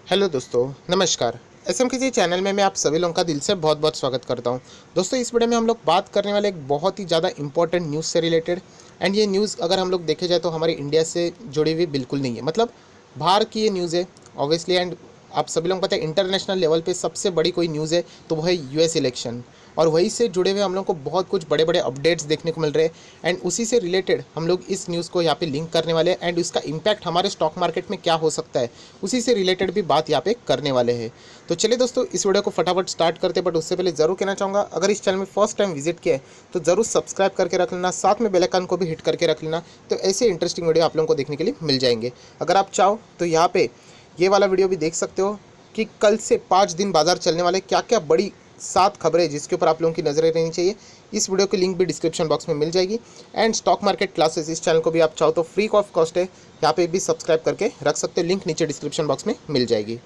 Hello दोस्तों, नमस्कार। SM किसी चैनल में मैं आप सभी लोगों का दिल से बहुत बहुत स्वागत करता हूं। दोस्तों, इस वीडियो में हम लोग बात करने वाले एक बहुत ही ज़्यादा इंपॉर्टेंट न्यूज़ से रिलेटेड। एंड ये न्यूज़ अगर हम लोग देखे जाए तो हमारे इंडिया से जुड़ी हुई बिल्कुल नहीं है, मतलब बाहर की ये न्यूज़ है ऑब्वियसली। एंड आप सभी लोग पता है इंटरनेशनल लेवल पे सबसे बड़ी कोई न्यूज़ है तो वो है यूएस इलेक्शन। और वही से जुड़े हुए हम लोग को बहुत कुछ बड़े बड़े अपडेट्स देखने को मिल रहे हैं। एंड उसी से रिलेटेड हम लोग इस न्यूज़ को यहाँ पे लिंक करने वाले हैं एंड उसका इम्पैक्ट हमारे स्टॉक मार्केट में क्या हो सकता है उसी से रिलेटेड भी बात यहाँ पे करने वाले हैं। तो चलिए दोस्तों, इस वीडियो को फटाफट स्टार्ट करते, बट उससे पहले जरूर कहना चाहूँगा, अगर इस चैनल में फर्स्ट टाइम विजिट किया है तो जरूर सब्सक्राइब करके रख लेना, साथ में बेल आइकन को भी हिट करके रख लेना। तो ऐसे इंटरेस्टिंग वीडियो आप लोगों को देखने के लिए मिल जाएंगे। अगर आप चाहो तो यहाँ पे ये वाला वीडियो भी देख सकते हो कि कल से 5 दिन बाजार चलने वाले क्या क्या बड़ी 7 खबरें जिसके ऊपर आप लोगों की नजरें रहनी चाहिए। इस वीडियो की लिंक भी डिस्क्रिप्शन बॉक्स में मिल जाएगी। एंड स्टॉक मार्केट क्लासेस, इस चैनल को भी आप चाहो तो फ्री ऑफ कॉस्ट है, यहाँ पे भी सब्सक्राइब करके रख सकते हो, लिंक नीचे डिस्क्रिप्शन बॉक्स में मिल जाएगी।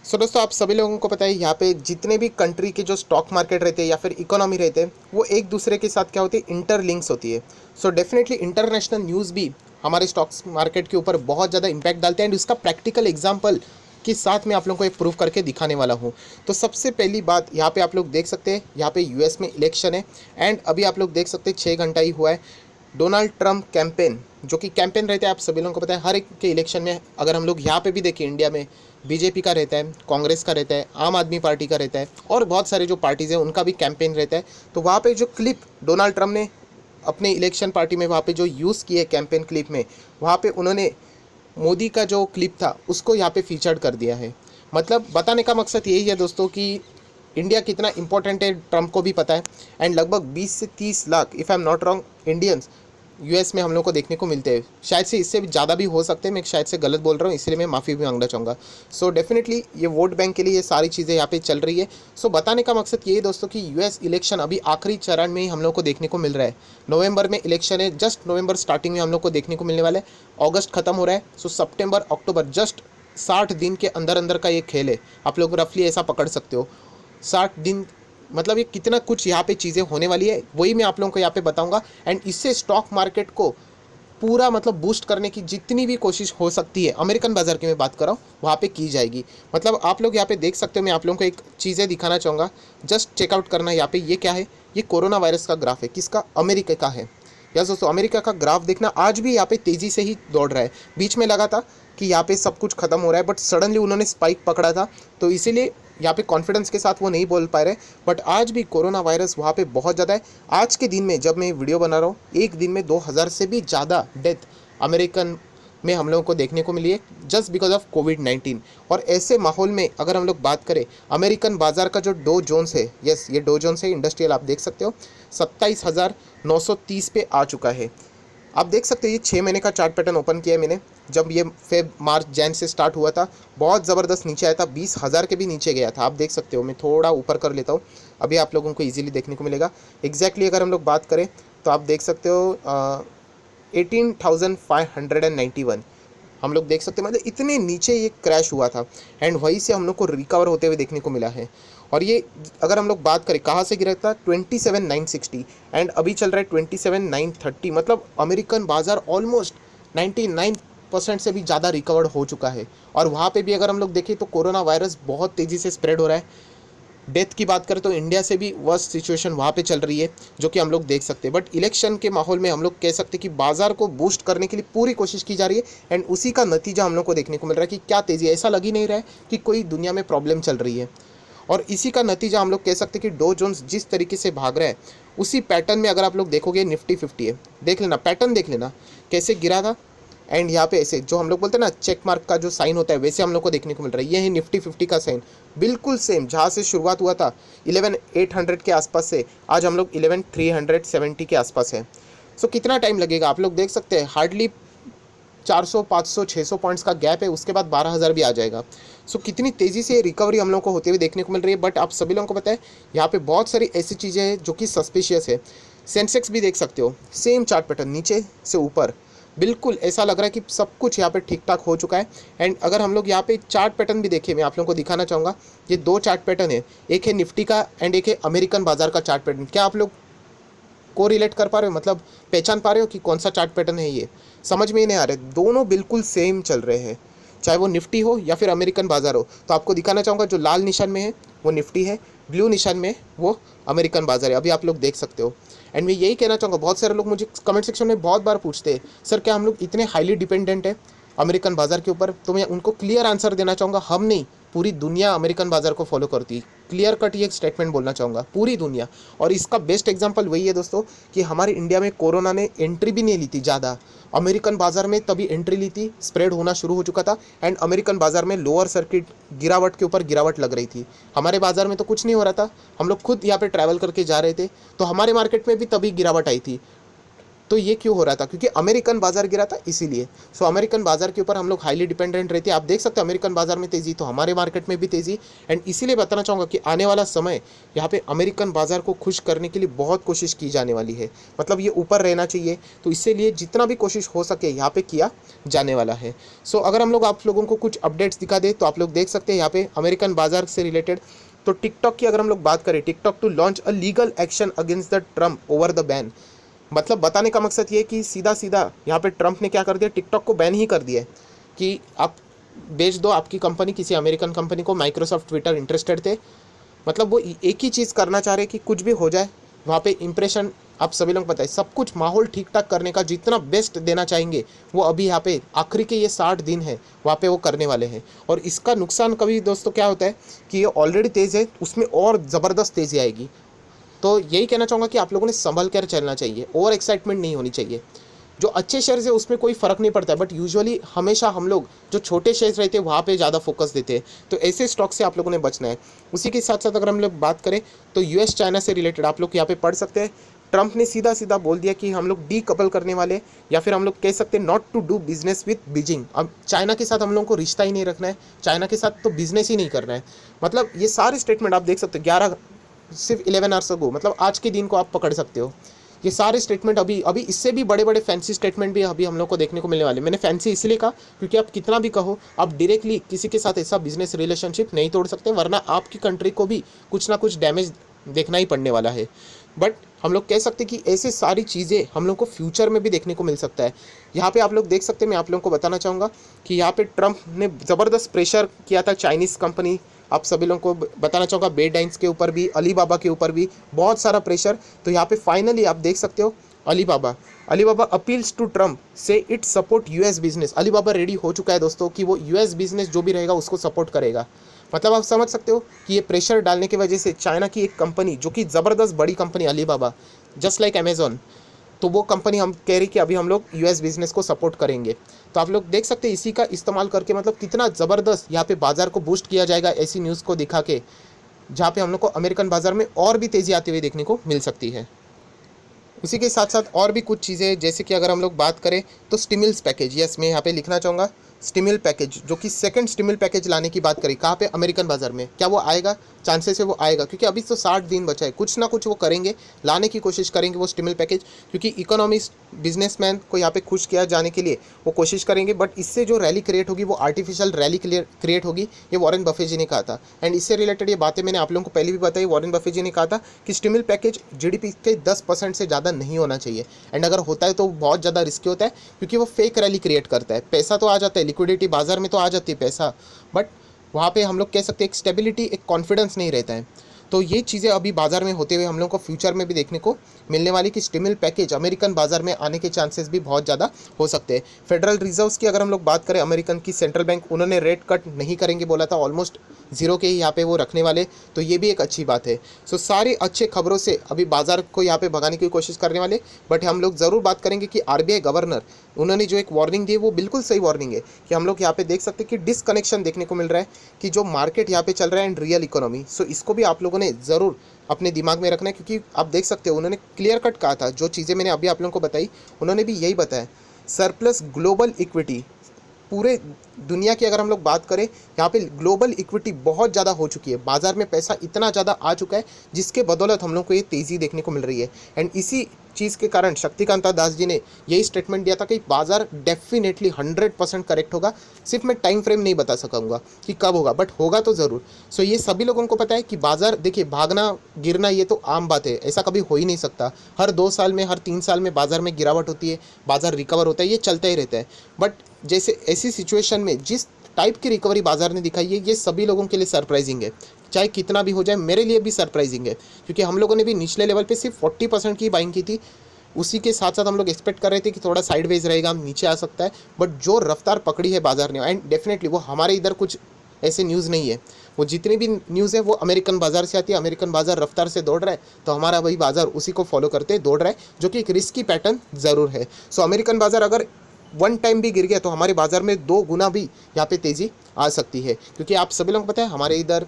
दोस्तों, आप सभी लोगों को पता है यहाँ पे जितने भी कंट्री के जो स्टॉक मार्केट रहते हैं या फिर इकोनॉमी रहते हैं वो एक दूसरे के साथ क्या होती है, इंटरलिंक्स होती है। डेफिनेटली इंटरनेशनल न्यूज़ भी हमारे स्टॉक्स मार्केट के ऊपर बहुत ज़्यादा इंपैक्ट डालते हैं। एंड उसका प्रैक्टिकल एग्जाम्पल के साथ मैं आप लोगों को एक प्रूव करके दिखाने वाला हूँ। तो सबसे पहली बात यहाँ पे आप लोग देख सकते हैं, यहाँ पे यूएस में इलेक्शन है। एंड अभी आप लोग देख सकते हैं 6 घंटा ही हुआ है। डोनाल्ड ट्रंप कैंपेन, जो कि कैंपेन रहता है, आप सभी लोगों को पता है हर एक के इलेक्शन में। अगर हम लोग यहाँ पे भी देखें, इंडिया में बीजेपी का रहता है, कांग्रेस का रहता है, आम आदमी पार्टी का रहता है और बहुत सारे जो पार्टीज़ हैं उनका भी कैंपेन रहता है। तो वहाँ पे जो क्लिप डोनाल्ड ट्रंप ने अपने इलेक्शन पार्टी में वहाँ पे जो यूज़ किए कैंपेन क्लिप में, वहाँ पे उन्होंने मोदी का जो क्लिप था उसको यहाँ पे फीचर्ड कर दिया है। मतलब बताने का मकसद यही है दोस्तों कि इंडिया कितना इंपॉर्टेंट है ट्रंप को भी पता है। एंड लगभग 20 से 30 lakh, if I am not wrong, Indians US में हम लोग को देखने को मिलते हैं। शायद से इससे भी ज़्यादा भी हो सकते हैं, मैं शायद से गलत बोल रहा हूँ, इसलिए मैं माफ़ी भी मांगना चाहूँगा। डेफिनेटली ये वोट बैंक के लिए ये सारी चीज़ें यहाँ पे चल रही है। बताने का मकसद ये है दोस्तों कि यूएस इलेक्शन अभी आखिरी चरण में ही हम लोग को देखने को मिल रहा है। नवंबर में इलेक्शन है, जस्ट नवंबर स्टार्टिंग में हम लोग को देखने को मिलने वाला है। अगस्त खत्म हो रहा है, सितंबर अक्टूबर, जस्ट 60 दिन के अंदर अंदर का ये खेल है। आप लोग रफली ऐसा पकड़ सकते हो 60 दिन, मतलब ये कितना कुछ यहाँ पे चीज़ें होने वाली है वही मैं आप लोगों को यहाँ पे बताऊंगा। एंड इससे स्टॉक मार्केट को पूरा मतलब बूस्ट करने की जितनी भी कोशिश हो सकती है, अमेरिकन बाजार की मैं बात कर रहा हूँ, वहाँ पे की जाएगी। मतलब आप लोग यहाँ पे देख सकते हो, मैं आप लोगों को एक चीज़ें दिखाना चाहूँगा, जस्ट चेकआउट करना। यहाँ पे ये क्या है, ये कोरोना वायरस का ग्राफ है, किसका, अमेरिका का है। यस दोस्तों, अमेरिका का ग्राफ देखना, आज भी यहाँ पे तेज़ी से ही दौड़ रहा है। बीच में लगा था कि यहाँ पे सब कुछ खत्म हो रहा है, बट सडनली उन्होंने स्पाइक पकड़ा था, तो इसीलिए यहाँ पे कॉन्फिडेंस के साथ वो नहीं बोल पा रहे। बट आज भी कोरोना वायरस वहाँ पे बहुत ज़्यादा है। आज के दिन में जब मैं वीडियो बना रहा हूँ, एक दिन में 2000 से भी ज़्यादा डेथ अमेरिकन में हम लोगों को देखने को मिली है, जस्ट बिकॉज ऑफ कोविड-19। और ऐसे माहौल में अगर हम लोग बात करें, अमेरिकन बाजार का जो डो जोन्स है, यस ये डो जोन्स है इंडस्ट्रियल, आप देख सकते हो 27,930 पे आ चुका है। आप देख सकते हो ये 6 महीने का चार्ट पैटर्न ओपन किया है मैंने। जब ये फेब मार्च जैन से स्टार्ट हुआ था, बहुत ज़बरदस्त नीचे आया था, 20,000 के भी नीचे गया था। आप देख सकते हो, मैं थोड़ा ऊपर कर लेता हूँ, अभी आप लोगों को इजीली देखने को मिलेगा। एग्जैक्टली अगर हम लोग बात करें तो आप देख सकते हो 18,591 हम लोग देख सकते हैं, मतलब इतने नीचे ये क्रैश हुआ था। एंड वहीं से हम लोग को रिकवर होते हुए देखने को मिला है। और ये अगर हम लोग बात करें कहाँ से गिरा था, 27,960 एंड अभी चल रहा है 27,930। मतलब अमेरिकन बाजार ऑलमोस्ट 99% से भी ज़्यादा रिकवर्ड हो चुका है। और वहाँ पे भी अगर हम लोग देखें तो कोरोना वायरस बहुत तेज़ी से स्प्रेड हो रहा है। डेथ की बात करें तो इंडिया से भी वर्स्ट सिचुएशन वहाँ पे चल रही है, जो कि हम लोग देख सकते हैं। बट इलेक्शन के माहौल में हम लोग कह सकते हैं कि बाजार को बूस्ट करने के लिए पूरी कोशिश की जा रही है। एंड उसी का नतीजा हम लोग को देखने को मिल रहा है कि क्या तेज़ी, ऐसा लग ही नहीं रहा है कि कोई दुनिया में प्रॉब्लम चल रही है। और इसी का नतीजा हम लोग कह सकते हैं कि डो जोन्स जिस तरीके से भाग रहा है, उसी पैटर्न में अगर आप लोग देखोगे निफ्टी 50 है, देख लेना पैटर्न, देख लेना कैसे गिरा था। एंड यहाँ पे ऐसे जो हम लोग बोलते हैं ना चेक मार्क का जो साइन होता है, वैसे हम लोग को देखने को मिल रहा है। ये है निफ्टी 50 का साइन, बिल्कुल सेम जहाँ से शुरुआत हुआ था 11,800 के आसपास से आज हम लोग 11,370 के आसपास है। कितना टाइम लगेगा आप लोग देख सकते हैं, हार्डली 400 500 600 पॉइंट्स का गैप है, उसके बाद 12,000 भी आ जाएगा। कितनी तेज़ी से रिकवरी हम लोग को होते हुए देखने को मिल रही है। बट आप सभी लोगों को पता है यहाँ पे बहुत सारी ऐसी चीज़ें हैं जो कि सस्पिशियस है। सेंसेक्स भी देख सकते हो, सेम चार्ट पैटर्न, नीचे से ऊपर, बिल्कुल ऐसा लग रहा है कि सब कुछ यहाँ पे ठीक ठाक हो चुका है। एंड अगर हम लोग यहाँ पे चार्ट पैटर्न भी देखें, मैं आप लोगों को दिखाना चाहूँगा, ये 2 चार्ट पैटर्न है, एक है निफ्टी का एंड एक है अमेरिकन बाजार का चार्ट पैटर्न। क्या आप लोग को रिलेट कर पा रहे हो, मतलब पहचान पा रहे हो कि कौन सा चार्ट पैटर्न है? ये समझ में ही नहीं आ रहा है, दोनों बिल्कुल सेम चल रहे हैं। चाहे वो निफ्टी हो या फिर अमेरिकन बाजार हो। तो आपको दिखाना चाहूँगा जो लाल निशान में है वो निफ्टी है, ब्लू निशान में वो अमेरिकन बाजार है, अभी आप लोग देख सकते हो। एंड मैं यही कहना चाहूँगा, बहुत सारे लोग मुझे कमेंट सेक्शन में बहुत बार पूछते हैं सर क्या हम लोग इतने हाईली डिपेंडेंट है अमेरिकन बाजार के ऊपर। तो मैं उनको क्लियर आंसर देना चाहूँगा, हम नहीं, पूरी दुनिया अमेरिकन बाजार को फॉलो करती है। क्लियर कट ये स्टेटमेंट बोलना चाहूँगा, पूरी दुनिया। और इसका बेस्ट एग्जांपल वही है दोस्तों कि हमारे इंडिया में कोरोना ने एंट्री भी नहीं ली थी ज़्यादा, अमेरिकन बाजार में तभी एंट्री ली थी, स्प्रेड होना शुरू हो चुका था। एंड अमेरिकन बाजार में लोअर सर्किट गिरावट के ऊपर गिरावट लग रही थी। हमारे बाजार में तो कुछ नहीं हो रहा था, हम लोग खुद यहाँ पे ट्रैवल करके जा रहे थे, तो हमारे मार्केट में भी तभी गिरावट आई थी। तो ये क्यों हो रहा था? क्योंकि अमेरिकन बाजार गिरा था इसीलिए। सो अमेरिकन बाजार के ऊपर हम लोग हाईली डिपेंडेंट रहते हैं। आप देख सकते हैं अमेरिकन बाजार में तेज़ी तो हमारे मार्केट में भी तेज़ी। एंड इसीलिए बताना चाहूँगा कि आने वाला समय यहाँ पे अमेरिकन बाजार को खुश करने के लिए बहुत कोशिश की जाने वाली है। मतलब ये ऊपर रहना चाहिए, तो इसलिए जितना भी कोशिश हो सके यहाँ पे किया जाने वाला है। सो अगर हम लोग आप लोगों को कुछ अपडेट्स दिखा दे तो आप लोग देख सकते हैं यहाँ पे अमेरिकन बाजार से रिलेटेड। तो टिकटॉक की अगर हम लोग बात करें, TikTok to launch a legal action against the Trump over the ban. मतलब बताने का मकसद ये है कि सीधा सीधा यहाँ पे ट्रम्प ने क्या कर दिया, टिकटॉक को बैन ही कर दिया है कि आप बेच दो आपकी कंपनी किसी अमेरिकन कंपनी को। माइक्रोसॉफ्ट, ट्विटर इंटरेस्टेड थे। मतलब वो एक ही चीज़ करना चाह रहे कि कुछ भी हो जाए वहाँ पे इंप्रेशन, आप सभी लोग पता है सब कुछ माहौल ठीक ठाक करने का जितना बेस्ट देना चाहेंगे वो अभी यहाँ पे आखिरी के ये 60 दिन है वहाँ पे वो करने वाले हैं। और इसका नुकसान कभी दोस्तों क्या होता है कि ये ऑलरेडी तेज़ है, उसमें और ज़बरदस्त तेज़ी आएगी। तो यही कहना चाहूँगा कि आप लोगों ने संभल कर चलना चाहिए, ओवर एक्साइटमेंट नहीं होनी चाहिए। जो अच्छे शेयर्स है उसमें कोई फ़र्क नहीं पड़ता है, बट यूजुअली हमेशा हम लोग जो छोटे शेयर्स रहते हैं वहाँ पे ज़्यादा फोकस देते हैं। तो ऐसे स्टॉक से आप लोगों ने बचना है। उसी के साथ साथ अगर हम लोग बात करें तो यूएस चाइना से रिलेटेड आप लोग यहाँ पे पढ़ सकते हैं। ट्रंप ने सीधा सीधा बोल दिया कि हम लोग डीकपल करने वाले, या फिर हम लोग कह सकते हैं not to do business with Beijing. अब चाइना के साथ हम लोगों को रिश्ता ही नहीं रखना है, चाइना के साथ तो बिजनेस ही नहीं करना है। मतलब ये सारे स्टेटमेंट आप देख सकते हो 11 सिर्फ 11 आवर्स अगो, मतलब आज के दिन को आप पकड़ सकते हो। ये सारे स्टेटमेंट अभी अभी इससे भी बड़े बड़े फैंसी स्टेटमेंट भी अभी हम लोग को देखने को मिलने वाले। मैंने फैंसी इसलिए कहा क्योंकि आप कितना भी कहो आप डायरेक्टली किसी के साथ ऐसा बिजनेस रिलेशनशिप नहीं तोड़ सकते, वरना आपकी कंट्री को भी कुछ ना कुछ डैमेज देखना ही पड़ने वाला है। बट हम लोग कह सकते हैं कि ऐसे सारी चीज़ें हम लोग को फ्यूचर में भी देखने को मिल सकता है। यहाँ पे आप लोग देख सकते हैं, मैं आप लोगों को बताना चाहूँगा कि यहाँ पे ट्रम्प ने ज़बरदस्त प्रेशर किया था चाइनीज़ कंपनी, आप सभी लोगों को बताना चाहूँगा बेडाइंस के ऊपर भी, अलीबाबा के ऊपर भी बहुत सारा प्रेशर। तो यहाँ पे फाइनली आप देख सकते हो अलीबाबा अपील्स टू ट्रम्प से it support US business. Alibaba ready हो चुका है दोस्तों कि वो यूएस बिजनेस जो भी रहेगा उसको सपोर्ट करेगा। मतलब आप समझ सकते हो कि ये प्रेशर डालने की वजह से चाइना की एक कंपनी जो कि ज़बरदस्त बड़ी company Alibaba, just like Amazon, तो वो कंपनी हम कह रही कि अभी हम लोग यूएस बिजनेस को सपोर्ट करेंगे। तो आप लोग देख सकते हैं इसी का इस्तेमाल करके मतलब कितना ज़बरदस्त यहाँ पे बाज़ार को बूस्ट किया जाएगा ऐसी न्यूज़ को दिखा के, जहाँ पे हम लोग को अमेरिकन बाज़ार में और भी तेज़ी आती हुई देखने को मिल सकती है। उसी के साथ साथ और भी कुछ चीज़ें, जैसे कि अगर हम लोग बात करें तो स्टिमुलस पैकेज, यस मैं यहाँ पे लिखना चाहूँगा स्टिमुल पैकेज, जो कि सेकंड स्टिमुल पैकेज लाने की बात करी कहाँ पे, अमेरिकन बाज़ार में। क्या वो आएगा? चांसेस है वो आएगा, क्योंकि अभी तो 60 दिन बचा है, कुछ ना कुछ वो करेंगे, लाने की कोशिश करेंगे वो स्टिमुल पैकेज, क्योंकि इकोनॉमिस्ट बिजनेसमैन को यहाँ पे खुश किया जाने के लिए वो कोशिश करेंगे। बट इससे जो रैली क्रिएट होगी वो आर्टिफिशियल रैली क्रिएट होगी, ये वॉरेन बफे जी ने कहा था। एंड इससे रिलेटेड ये बातें मैंने आप लोगों को पहले भी बताई। वॉरेन बफे जी ने कहा था कि स्टिमुल पैकेज जीडीपी के 10% से ज़्यादा नहीं होना चाहिए, एंड अगर होता है तो बहुत ज़्यादा रिस्की होता है, क्योंकि वो फेक रैली क्रिएट करता है। पैसा तो आ जाता है, लिक्विडिटी बाजार में तो आ जाती है पैसा, बट वहाँ पे हम लोग कह सकते हैं एक स्टेबिलिटी, एक कॉन्फिडेंस नहीं रहता है। तो ये चीज़ें अभी बाजार में होते हुए हम लोग को फ्यूचर में भी देखने को मिलने वाली कि स्टिमुल पैकेज अमेरिकन बाजार में आने के चांसेस भी बहुत ज़्यादा हो सकते हैं। फेडरल रिजर्व्स की अगर हम लोग बात करें, अमेरिकन की सेंट्रल बैंक, उन्होंने रेट कट नहीं करेंगे बोला था, ऑलमोस्ट जीरो के ही यहाँ पे वो रखने वाले, तो ये भी एक अच्छी बात है। सो सारी अच्छे खबरों से अभी बाजार को यहाँ पे भगाने की कोशिश करने वाले। बट हम लोग ज़रूर बात करेंगे कि आरबीआई गवर्नर, उन्होंने जो एक वार्निंग दी है वो बिल्कुल सही वार्निंग है कि हम लोग यहाँ पे देख सकते हैं कि डिसकनेक्शन देखने को मिल रहा है कि जो मार्केट यहाँ पे चल रहा है एंड रियल इकोनॉमी। सो इसको भी आप लोगों ने ज़रूर अपने दिमाग में रखना है, क्योंकि आप देख सकते हो उन्होंने क्लियर कट कहा था, जो चीज़ें मैंने अभी आप लोगों को बताई उन्होंने भी यही बताया। सरप्लस ग्लोबल इक्विटी, पूरे दुनिया की अगर हम लोग बात करें, यहाँ पे ग्लोबल इक्विटी बहुत ज़्यादा हो चुकी है, बाज़ार में पैसा इतना ज़्यादा आ चुका है जिसके बदौलत हम लोग को ये तेज़ी देखने को मिल रही है। एंड इसी चीज़ के कारण शक्तिकांता दास जी ने यही स्टेटमेंट दिया था कि बाज़ार डेफिनेटली 100% करेक्ट होगा। सिर्फ मैं टाइम फ्रेम नहीं बता सकूँगा कि कब होगा, बट होगा तो ज़रूर। सो ये सभी लोगों को पता है कि बाज़ार, देखिए भागना गिरना ये तो आम बात है, ऐसा कभी हो ही नहीं सकता। हर 2 साल में, हर 3 साल में बाज़ार में गिरावट होती है, बाज़ार रिकवर होता है, ये चलता ही रहता है। बट जैसे ऐसी सिचुएशन में जिस टाइप की रिकवरी बाजार ने दिखाई है, ये सभी लोगों के लिए सरप्राइजिंग है। चाहे कितना भी हो जाए, मेरे लिए भी सरप्राइजिंग है, क्योंकि हम लोगों ने भी निचले लेवल पे सिर्फ 40% की बाइंग की थी। उसी के साथ साथ हम लोग एक्सपेक्ट कर रहे थे कि थोड़ा साइडवेज रहेगा, नीचे आ सकता है, बट जो रफ्तार पकड़ी है बाजार ने, एंड डेफिनेटली वो हमारे इधर कुछ ऐसे न्यूज़ नहीं है, वो जितनी भी न्यूज़ है वो अमेरिकन बाजार से आती है। अमेरिकन बाजार रफ्तार से दौड़ रहा है, तो हमारा वही बाजार उसी को फॉलो करते दौड़ रहा है, जो कि एक रिस्की पैटर्न ज़रूर है। सो अमेरिकन बाजार अगर वन टाइम भी गिर गया तो हमारे बाजार में 2 गुना भी यहाँ पे तेज़ी आ सकती है, क्योंकि आप सभी लोग पता है हमारे इधर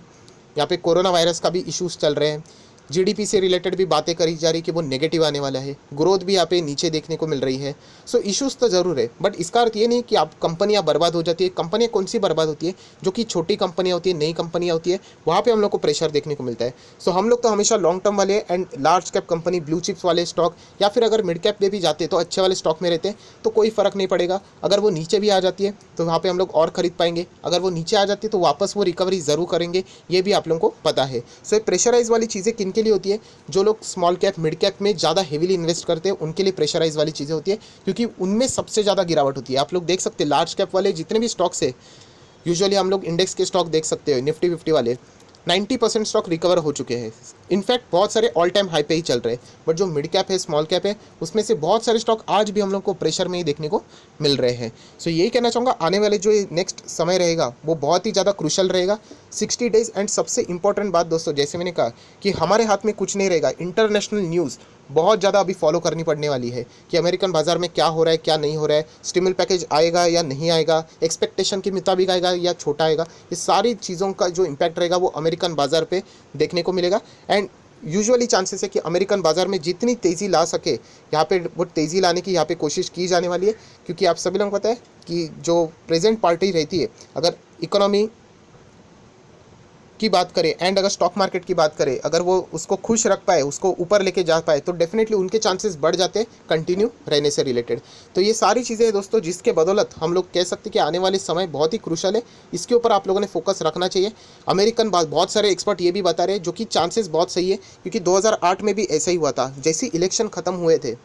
यहाँ पे कोरोना वायरस का भी इश्यूज़ चल रहे हैं। जीडीपी से रिलेटेड भी बातें करी जा रही कि वो नेगेटिव आने वाला है, ग्रोथ भी यहाँ पे नीचे देखने को मिल रही है। सो इश्यूज़ तो ज़रूर है, बट इसका अर्थ ये नहीं कि आप कंपनियाँ बर्बाद हो जाती है। कंपनियाँ कौन सी बर्बाद होती है? जो कि छोटी कंपनियाँ होती है, नई कंपनियाँ होती है, वहाँ पे हम लोग को प्रेशर देखने को मिलता है। सो हम लोग तो हमेशा लॉन्ग टर्म वाले and large cap company, blue chips वाले स्टॉक, या फिर अगर मिड कैप में भी जाते हैं तो अच्छे वाले स्टॉक में रहते हैं, तो कोई फ़र्क नहीं पड़ेगा। अगर वो नीचे भी आ जाती है तो वहाँ पर हम लोग और ख़रीद पाएंगे, अगर वो नीचे आ जाती है तो वापस वो रिकवरी ज़रूर करेंगे, ये भी आप लोगों को पता है। सो प्रेशराइज वाली चीज़ें किन के लिए होती है? जो लोग स्मॉल कैप मिड कैप में ज़्यादा हेवीली इन्वेस्ट करते हैं उनके लिए प्रेशराइज वाली चीज़ें होती है, क्योंकि उनमें सबसे ज़्यादा गिरावट होती है। आप लोग देख सकते हैं लार्ज कैप वाले जितने भी स्टॉक्स है, यूजुअली हम लोग इंडेक्स के स्टॉक देख सकते हो, निफ्टी 50 वाले 90% स्टॉक रिकवर हो चुके हैं। इनफैक्ट बहुत सारे ऑल टाइम हाई पे ही चल रहे हैं, बट जो मिड कैप है, स्मॉल कैप है, उसमें से बहुत सारे स्टॉक आज भी हम लोग को प्रेशर में ही देखने को मिल रहे हैं। सो यही कहना चाहूँगा, आने वाले जो नेक्स्ट समय रहेगा वो बहुत ही ज़्यादा क्रूशल रहेगा, 60 डेज। एंड सबसे इंपॉर्टेंट बात दोस्तों, जैसे मैंने कहा कि हमारे हाथ में कुछ नहीं रहेगा, इंटरनेशनल न्यूज़ बहुत ज़्यादा अभी फॉलो करनी पड़ने वाली है कि अमेरिकन बाजार में क्या हो रहा है, क्या नहीं हो रहा है, स्टिमुलस पैकेज आएगा या नहीं आएगा, एक्सपेक्टेशन के मुताबिक आएगा या छोटा आएगा। ये सारी चीज़ों का जो इम्पैक्ट रहेगा वो अमेरिकन बाजार पे देखने को मिलेगा। एंड यूजुअली चांसेस है कि अमेरिकन बाजार में जितनी तेज़ी ला सके यहाँ पे वो तेज़ी लाने की यहाँ पे कोशिश की जाने वाली है, क्योंकि आप सभी लोगों को पता है कि जो प्रेजेंट पार्टी रहती है, अगर इकोनॉमी की बात करें एंड अगर स्टॉक मार्केट की बात करें, अगर वो उसको खुश रख पाए, उसको ऊपर लेके जा पाए, तो डेफिनेटली उनके चांसेस बढ़ जाते हैं कंटिन्यू रहने से रिलेटेड। तो ये सारी चीज़ें हैं दोस्तों, जिसके बदौलत हम लोग कह सकते हैं कि आने वाले समय बहुत ही क्रूशल है, इसके ऊपर आप लोगों ने फोकस रखना चाहिए। अमेरिकन बहुत सारे एक्सपर्ट ये भी बता रहे हैं जो कि चांसेस बहुत सही है, क्योंकि 2008 में भी ऐसा ही हुआ था। जैसे इलेक्शन ख़त्म हुए थे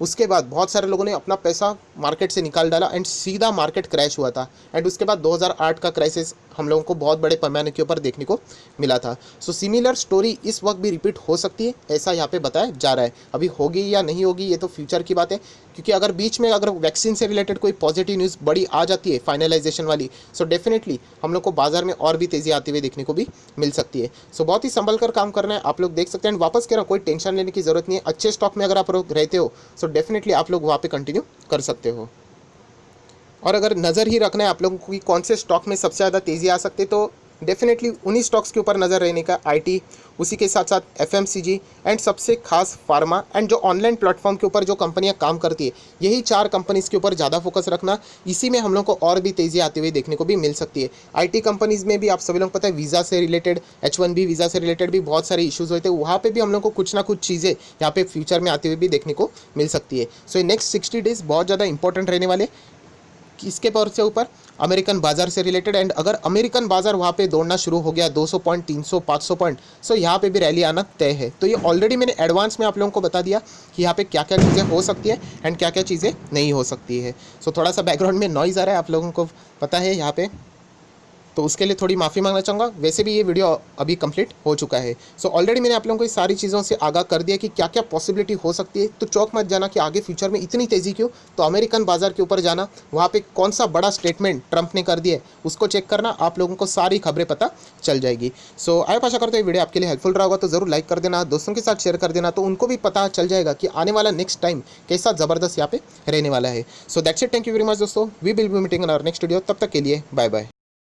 उसके बाद बहुत सारे लोगों ने अपना पैसा मार्केट से निकाल डाला एंड सीधा मार्केट क्रैश हुआ था। एंड उसके बाद 2008 का क्राइसिस हम लोगों को बहुत बड़े पैमाने के ऊपर देखने को मिला था। सो सिमिलर स्टोरी इस वक्त भी रिपीट हो सकती है, ऐसा यहाँ पे बताया जा रहा है। अभी होगी या नहीं होगी ये तो फ्यूचर की बात है, क्योंकि अगर बीच में अगर वैक्सीन से रिलेटेड कोई पॉजिटिव न्यूज़ बड़ी आ जाती है फाइनलाइजेशन वाली, सो डेफिनेटली हम लोग को बाजार में और भी तेज़ी आती हुई देखने को भी मिल सकती है। सो बहुत ही संभल कर काम करना है, आप लोग देख सकते हैं। वापस कह रहा हूँ, कोई टेंशन लेने की ज़रूरत नहीं है। अच्छे स्टॉक में अगर आप रहते हो सो डेफिनेटली आप लोग वहाँ पे कंटिन्यू कर सकते हो। और अगर नज़र ही रखना है आप लोगों को कि कौन से स्टॉक में सबसे ज़्यादा तेज़ी आ सकती है, तो डेफिनेटली उन्हीं स्टॉक्स के ऊपर नज़र रहने का, आईटी, उसी के साथ साथ एफएमसीजी एंड सबसे खास फार्मा एंड जो ऑनलाइन प्लेटफॉर्म के ऊपर जो कंपनियां काम करती है, यही 4 कंपनीज़ के ऊपर ज़्यादा फोकस रखना। इसी में हम लोग को और भी तेज़ी आती हुई देखने को भी मिल सकती है। आईटी कंपनीज़ में भी आप सभी लोग पता है वीज़ा से रिलेटेड, H1B वीज़ा से रिलेटेड भी बहुत सारे इशूज़ होते हैं, वहाँ पर भी हम लोग को कुछ ना कुछ चीज़ें यहाँ पे फ्यूचर में आती हुई भी देखने को मिल सकती है। सो ये नेक्स्ट 60 डेज़ बहुत ज़्यादा इंपॉर्टेंट रहने वाले इसके पर से ऊपर अमेरिकन बाजार से रिलेटेड। एंड अगर अमेरिकन बाजार वहाँ पे दौड़ना शुरू हो गया 200 पॉइंट, 300, 500 पॉइंट, सो यहाँ पे भी रैली आना तय है। तो ये ऑलरेडी मैंने एडवांस में आप लोगों को बता दिया कि यहाँ पे क्या क्या चीज़ें हो सकती है एंड क्या क्या चीज़ें नहीं हो सकती है। सो थोड़ा सा बैकग्राउंड में नॉइज़ आ रहा है, आप लोगों को पता है यहाँ पे, तो उसके लिए थोड़ी माफ़ी मांगना चाहूँगा। वैसे भी ये वीडियो अभी कंप्लीट हो चुका है। सो ऑलरेडी मैंने आप लोगों को इस सारी चीज़ों से आगाह कर दिया कि क्या क्या पॉसिबिलिटी हो सकती है। तो चौक मत जाना कि आगे फ्यूचर में इतनी तेज़ी क्यों, तो अमेरिकन बाजार के ऊपर जाना, वहाँ पे कौन सा बड़ा स्टेटमेंट ट्रंप ने कर दिया है उसको चेक करना, आप लोगों को सारी खबरें पता चल जाएगी। सो आशा करते हैं वीडियो आपके लिए हेल्पफुल रहा होगा, तो ज़रूर लाइक कर देना, दोस्तों के साथ शेयर कर देना, तो उनको भी पता चल जाएगा कि आने वाला नेक्स्ट टाइम कैसा ज़बरदस्त यहाँ पे रहने वाला है। So that's it, thank you very much दोस्तों, we will be meeting in our next video. तब तक के लिए बाय बाय।